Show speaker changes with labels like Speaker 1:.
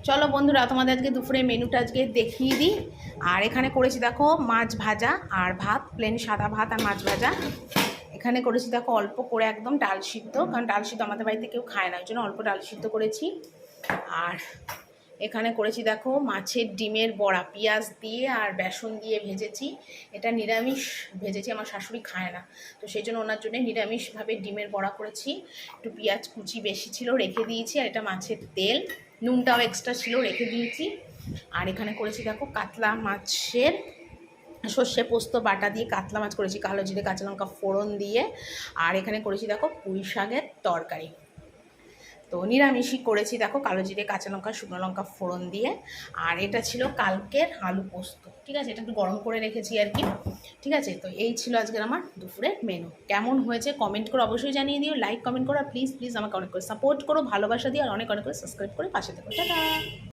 Speaker 1: চলো বন্ধুরা, তোমাদের আজকে দুপুরে মেনুটা আজকে দেখিয়ে দিই। আর এখানে করেছি দেখো মাছ ভাজা আর ভাত, প্লেন সাদা ভাত আর মাছ ভাজা। এখানে করেছি দেখো অল্প করে একদম ডাল সিদ্ধ, কারণ ডাল সিদ্ধ আমাদের বাড়িতে কেউ খায় না, ওই জন্য অল্প ডাল সিদ্ধ করেছি। আর এখানে করেছি দেখো মাছের ডিমের বড়া, পেঁয়াজ দিয়ে আর বেসন দিয়ে ভেজেছি। এটা নিরামিষ ভেজেছি, আমার শাশুড়ি খায় না, তো সেই জন্য ওনার জন্য নিরামিষভাবে ডিমের বড়া করেছি। একটু পেঁয়াজ কুচি বেশি ছিল, রেখে দিয়েছি। আর এটা মাছের তেল, নুনটাও এক্সট্রা ছিল, রেখে দিয়েছি। আর এখানে করেছি দেখো কাতলা মাছের সর্ষে পোস্ত বাটা দিয়ে কাতলা মাছ করেছি, কালো জিরে কাঁচা লঙ্কা ফোড়ন দিয়ে। আর এখানে করেছি দেখো পুঁই শাকের তরকারি। তো নিরামিষই করেছি দেখো, কালো জিরে কাঁচা লঙ্কা শুকনো লঙ্কা ফোড়ন দিয়ে। আর এটা ছিল কালকের আলু পোস্ত, ঠিক আছে, এটা একটু গরম করে রেখেছি আর কি। ঠিক আছে, তো এই ছিল আজকের আমার দুপুরের মেনু। কেমন হয়েছে কমেন্ট করে অবশ্যই জানিয়ে দিও, লাইক কমেন্ট করো, আর প্লিজ প্লিজ আমাকে অনেক করে সাপোর্ট করো, ভালোবাসা দিও, আর অনেক অনেক করে সাবস্ক্রাইব করে পাশে থেকো। টাটা।